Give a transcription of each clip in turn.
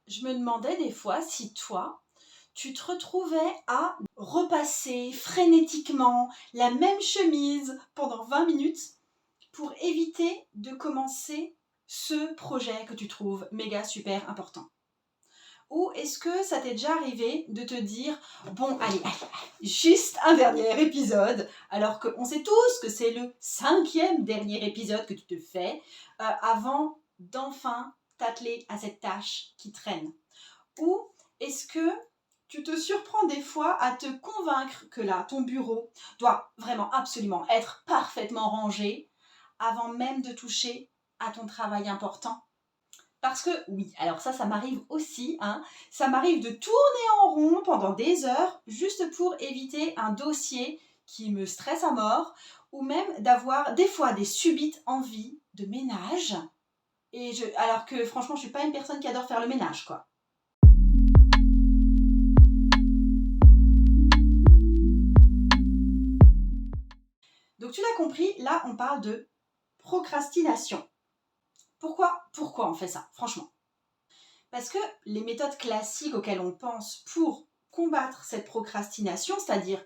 je me demandais des fois si toi, tu te retrouvais à repasser frénétiquement la même chemise pendant 20 minutes pour éviter de commencer ce projet que tu trouves méga super important. Ou est-ce que ça t'est déjà arrivé de te dire « Bon, allez, juste un dernier épisode », alors qu'on sait tous que c'est le 5e dernier épisode que tu te fais, avant d'enfin t'atteler à cette tâche qui traîne. Ou est-ce que tu te surprends des fois à te convaincre que là, ton bureau doit vraiment absolument être parfaitement rangé avant même de toucher à ton travail important? Parce que oui, alors ça m'arrive aussi, hein, ça m'arrive de tourner en rond pendant des heures juste pour éviter un dossier qui me stresse à mort ou même d'avoir des fois des subites envies de ménage. Alors que franchement, je suis pas une personne qui adore faire le ménage, quoi. Donc tu l'as compris, là on parle de procrastination. Pourquoi on fait ça, franchement? Parce que les méthodes classiques auxquelles on pense pour combattre cette procrastination, c'est-à-dire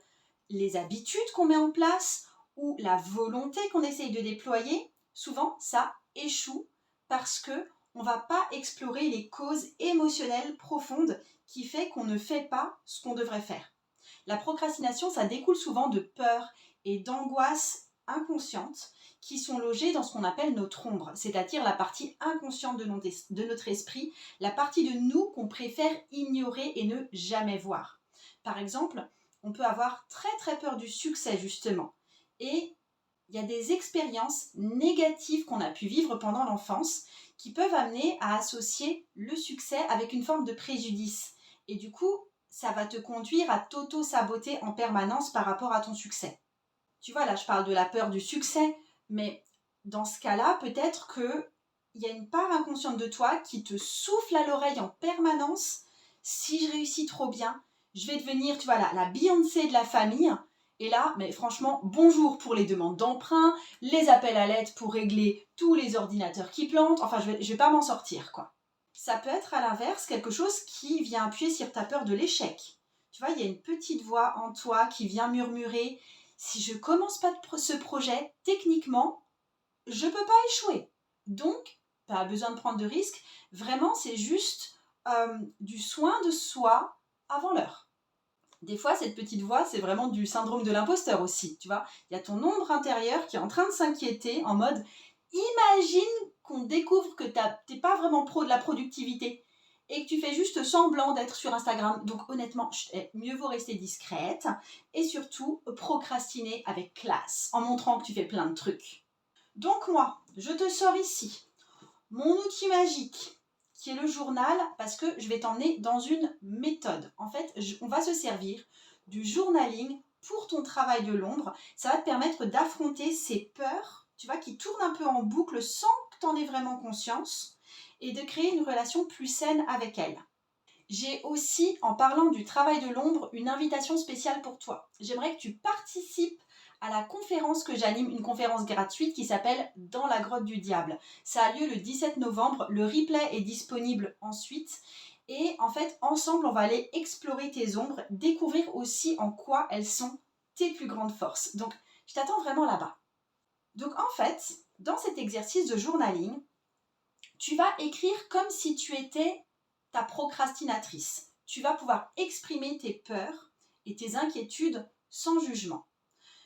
les habitudes qu'on met en place ou la volonté qu'on essaye de déployer, souvent ça échoue parce que on ne va pas explorer les causes émotionnelles profondes qui fait qu'on ne fait pas ce qu'on devrait faire. La procrastination, ça découle souvent de peurs et d'angoisses inconscientes qui sont logées dans ce qu'on appelle notre ombre, c'est-à-dire la partie inconsciente de notre esprit, la partie de nous qu'on préfère ignorer et ne jamais voir. Par exemple, on peut avoir très très peur du succès justement. Et il y a des expériences négatives qu'on a pu vivre pendant l'enfance qui peuvent amener à associer le succès avec une forme de préjudice. Et du coup, ça va te conduire à t'auto-saboter en permanence par rapport à ton succès. Tu vois, là, je parle de la peur du succès, mais dans ce cas-là, peut-être qu'il y a une part inconsciente de toi qui te souffle à l'oreille en permanence. Si je réussis trop bien, je vais devenir, tu vois, la Beyoncé de la famille. Et là, mais franchement, bonjour pour les demandes d'emprunt, les appels à l'aide pour régler tous les ordinateurs qui plantent. Enfin, je vais pas m'en sortir, quoi. Ça peut être à l'inverse quelque chose qui vient appuyer sur ta peur de l'échec. Tu vois, il y a une petite voix en toi qui vient murmurer « Si je commence pas ce projet, techniquement, je peux pas échouer. » Donc, pas besoin de prendre de risques. Vraiment, c'est juste du soin de soi avant l'heure. Des fois, cette petite voix, c'est vraiment du syndrome de l'imposteur aussi, tu vois. Il y a ton ombre intérieure qui est en train de s'inquiéter en mode « Imagine qu'on découvre que t'es pas vraiment pro de la productivité et que tu fais juste semblant d'être sur Instagram. » Donc honnêtement, mieux vaut rester discrète et surtout procrastiner avec classe en montrant que tu fais plein de trucs. Donc moi, je te sors ici mon outil magique qui est le journal, parce que je vais t'emmener dans une méthode. En fait, on va se servir du journaling pour ton travail de l'ombre. Ça va te permettre d'affronter ces peurs, tu vois, qui tournent un peu en boucle sans que tu en aies vraiment conscience et de créer une relation plus saine avec elles. J'ai aussi, en parlant du travail de l'ombre, une invitation spéciale pour toi. J'aimerais que tu participes à la conférence que j'anime, une conférence gratuite qui s'appelle « Dans la grotte du diable ». Ça a lieu le 17 novembre, le replay est disponible ensuite. Et en fait, ensemble, on va aller explorer tes ombres, découvrir aussi en quoi elles sont tes plus grandes forces. Donc, je t'attends vraiment là-bas. Donc en fait, dans cet exercice de journaling, tu vas écrire comme si tu étais ta procrastinatrice. Tu vas pouvoir exprimer tes peurs et tes inquiétudes sans jugement.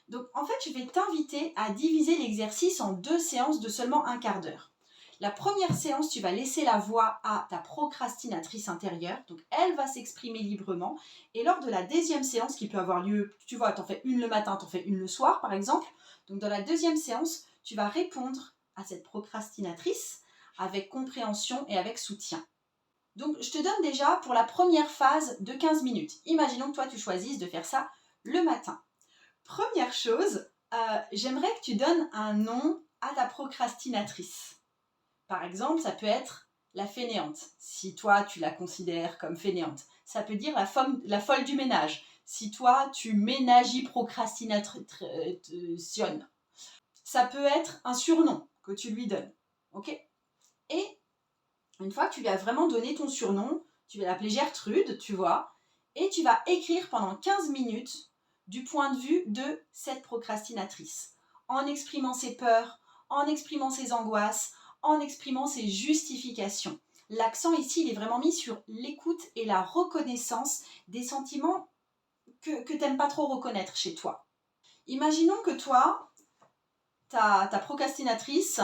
Donc en fait, je vais t'inviter à diviser l'exercice en 2 séances de seulement 1/4 d'heure. La première séance, tu vas laisser la voix à ta procrastinatrice intérieure, donc elle va s'exprimer librement. Et lors de la deuxième séance, qui peut avoir lieu, tu vois, t'en fais une le matin, t'en fais une le soir par exemple. Donc dans la deuxième séance, tu vas répondre à cette procrastinatrice avec compréhension et avec soutien. Donc je te donne déjà pour la première phase de 15 minutes. Imaginons que toi tu choisisses de faire ça le matin. Première chose, j'aimerais que tu donnes un nom à ta procrastinatrice. Par exemple, ça peut être la fainéante, si toi tu la considères comme fainéante. Ça peut dire la folle du ménage, si toi tu ménages procrastinationnes. Ça peut être un surnom que tu lui donnes. Ok ? Et Une fois que tu lui as vraiment donné ton surnom, tu vas l'appeler Gertrude, tu vois, et tu vas écrire pendant 15 minutes du point de vue de cette procrastinatrice, en exprimant ses peurs, en exprimant ses angoisses, en exprimant ses justifications. L'accent ici, il est vraiment mis sur l'écoute et la reconnaissance des sentiments que tu n'aimes pas trop reconnaître chez toi. Imaginons que toi, ta procrastinatrice,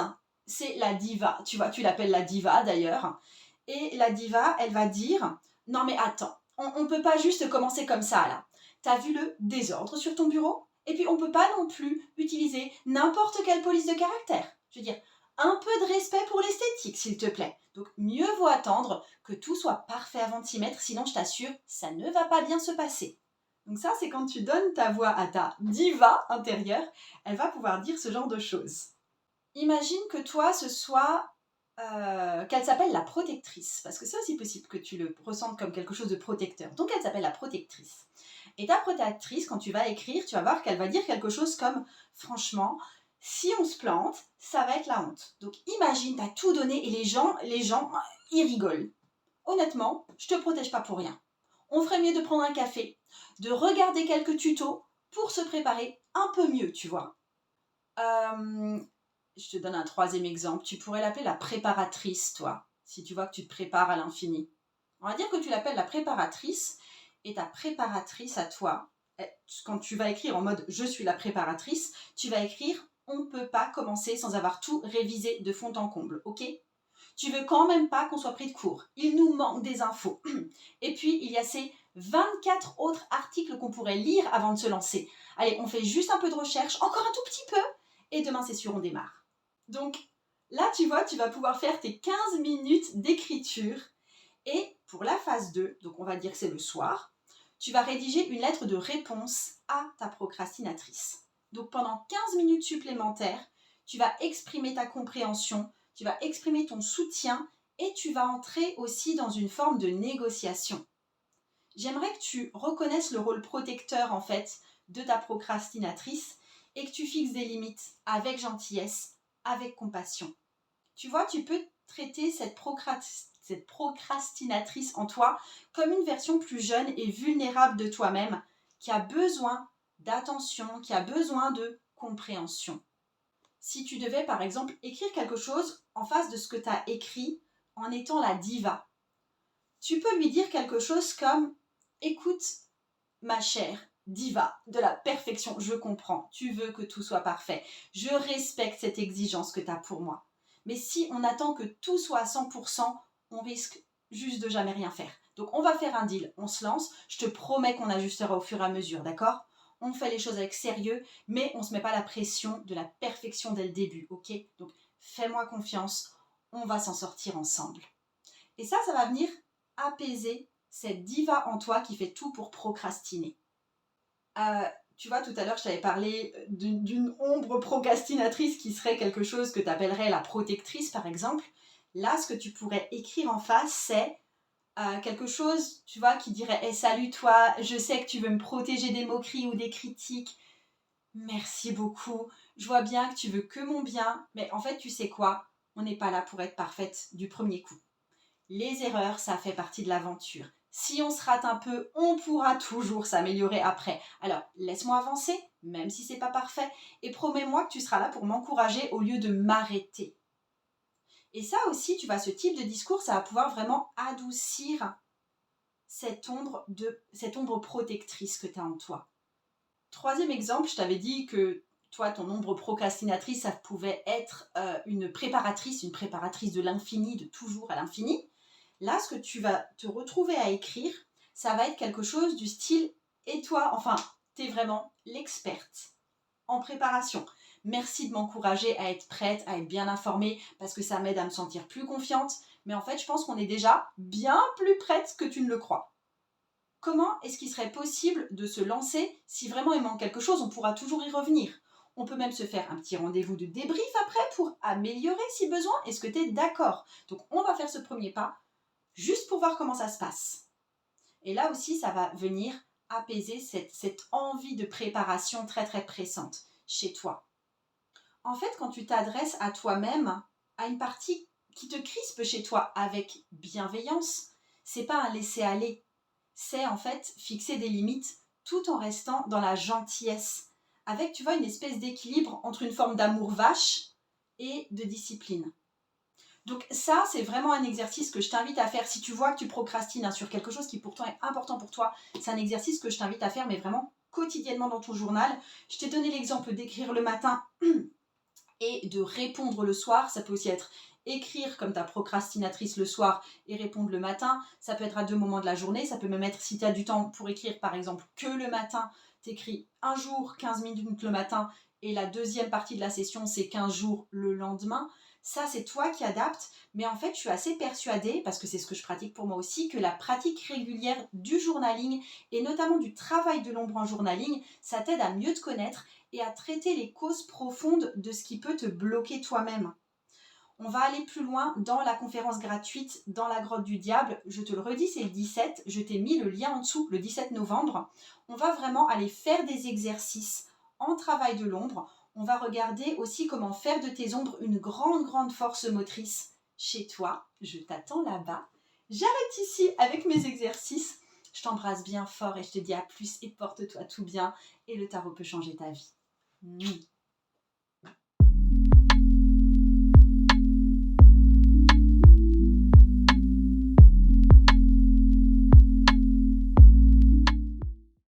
c'est la diva. Tu vois, tu l'appelles la diva d'ailleurs. Et la diva, elle va dire, non mais attends, on ne peut pas juste commencer comme ça là. T'as vu le désordre sur ton bureau? Et puis on ne peut pas non plus utiliser n'importe quelle police de caractère. Je veux dire, un peu de respect pour l'esthétique s'il te plaît. Donc mieux vaut attendre que tout soit parfait avant de s'y mettre, sinon je t'assure, ça ne va pas bien se passer. Donc ça, c'est quand tu donnes ta voix à ta diva intérieure, elle va pouvoir dire ce genre de choses. Imagine que toi, ce soit qu'elle s'appelle la protectrice, parce que c'est aussi possible que tu le ressentes comme quelque chose de protecteur. Donc elle s'appelle la protectrice. Et ta protectrice, quand tu vas écrire, tu vas voir qu'elle va dire quelque chose comme « Franchement, si on se plante, ça va être la honte. » Donc imagine, tu as tout donné et les gens, ils rigolent. Honnêtement, je te protège pas pour rien. On ferait mieux de prendre un café, de regarder quelques tutos pour se préparer un peu mieux, tu vois. Je te donne un troisième exemple. Tu pourrais l'appeler la préparatrice, toi, si tu vois que tu te prépares à l'infini. On va dire que tu l'appelles la préparatrice, et ta préparatrice à toi, quand tu vas écrire en mode « je suis la préparatrice », tu vas écrire « on ne peut pas commencer sans avoir tout révisé de fond en comble, ok ?» Tu veux quand même pas qu'on soit pris de court. Il nous manque des infos. Et puis, il y a ces 24 autres articles qu'on pourrait lire avant de se lancer. Allez, on fait juste un peu de recherche, encore un tout petit peu, et demain, c'est sûr, on démarre. Donc, là, tu vois, tu vas pouvoir faire tes 15 minutes d'écriture. Et pour la phase 2, donc on va dire que c'est le soir, tu vas rédiger une lettre de réponse à ta procrastinatrice. Donc pendant 15 minutes supplémentaires, tu vas exprimer ta compréhension, tu vas exprimer ton soutien et tu vas entrer aussi dans une forme de négociation. J'aimerais que tu reconnaisses le rôle protecteur en fait de ta procrastinatrice et que tu fixes des limites avec gentillesse, avec compassion. Tu vois, tu peux traiter cette procrastinatrice en toi comme une version plus jeune et vulnérable de toi-même qui a besoin d'attention, qui a besoin de compréhension. Si tu devais par exemple écrire quelque chose en face de ce que tu as écrit en étant la diva, tu peux lui dire quelque chose comme « Écoute, ma chère diva de la perfection, je comprends, tu veux que tout soit parfait, je respecte cette exigence que tu as pour moi. Mais si on attend que tout soit à 100%, on risque juste de jamais rien faire. Donc on va faire un deal, on se lance, je te promets qu'on ajustera au fur et à mesure, d'accord? On fait les choses avec sérieux, mais on ne se met pas la pression de la perfection dès le début, ok? Donc fais-moi confiance, on va s'en sortir ensemble. » Et ça va venir apaiser cette diva en toi qui fait tout pour procrastiner. Tu vois, tout à l'heure, je t'avais parlé d'une ombre procrastinatrice qui serait quelque chose que tu appellerais la protectrice, par exemple. Là, ce que tu pourrais écrire en face, c'est quelque chose, tu vois, qui dirait hey, « Salut toi, je sais que tu veux me protéger des moqueries ou des critiques. Merci beaucoup. Je vois bien que tu veux que mon bien. Mais en fait, tu sais quoi? On n'est pas là pour être parfaite du premier coup. Les erreurs, ça fait partie de l'aventure. Si on se rate un peu, on pourra toujours s'améliorer après. Alors, laisse-moi avancer, même si c'est pas parfait, et promets-moi que tu seras là pour m'encourager au lieu de m'arrêter. » Et ça aussi, tu vois, ce type de discours, ça va pouvoir vraiment adoucir cette ombre protectrice que tu as en toi. Troisième exemple, je t'avais dit que toi, ton ombre procrastinatrice, ça pouvait être une préparatrice de l'infini, de toujours à l'infini. Là, ce que tu vas te retrouver à écrire, ça va être quelque chose du style « Et toi, enfin, t'es vraiment l'experte en préparation. Merci de m'encourager à être prête, à être bien informée, parce que ça m'aide à me sentir plus confiante. Mais en fait, je pense qu'on est déjà bien plus prête que tu ne le crois. Comment est-ce qu'il serait possible de se lancer? Si vraiment il manque quelque chose, on pourra toujours y revenir. On peut même se faire un petit rendez-vous de débrief après pour améliorer si besoin. Est-ce que tu es d'accord? Donc, on va faire ce premier pas juste pour voir comment ça se passe. Et là aussi, ça va venir apaiser cette envie de préparation très très pressante chez toi. En fait, quand tu t'adresses à toi-même, à une partie qui te crispe chez toi avec bienveillance, c'est pas un laisser-aller, c'est en fait fixer des limites tout en restant dans la gentillesse, avec, tu vois, une espèce d'équilibre entre une forme d'amour vache et de discipline. Donc ça, c'est vraiment un exercice que je t'invite à faire. Si tu vois que tu procrastines sur quelque chose qui pourtant est important pour toi, c'est un exercice que je t'invite à faire, mais vraiment quotidiennement dans ton journal. Je t'ai donné l'exemple d'écrire le matin et de répondre le soir. Ça peut aussi être écrire comme ta procrastinatrice le soir et répondre le matin. Ça peut être à 2 moments de la journée. Ça peut même être, si tu as du temps pour écrire, par exemple, que le matin, tu écris un jour, 15 minutes le matin, et la deuxième partie de la session, c'est 15 jours le lendemain. Ça, c'est toi qui adaptes. Mais en fait, je suis assez persuadée, parce que c'est ce que je pratique pour moi aussi, que la pratique régulière du journaling, et notamment du travail de l'ombre en journaling, ça t'aide à mieux te connaître et à traiter les causes profondes de ce qui peut te bloquer toi-même. On va aller plus loin dans la conférence gratuite dans la grotte du diable. Je te le redis, c'est le 17. Je t'ai mis le lien en dessous, le 17 novembre. On va vraiment aller faire des exercices en travail de l'ombre. On va regarder aussi comment faire de tes ombres une grande, grande force motrice chez toi. Je t'attends là-bas. J'arrête ici avec mes exercices. Je t'embrasse bien fort et je te dis à plus et porte-toi tout bien. Et le tarot peut changer ta vie.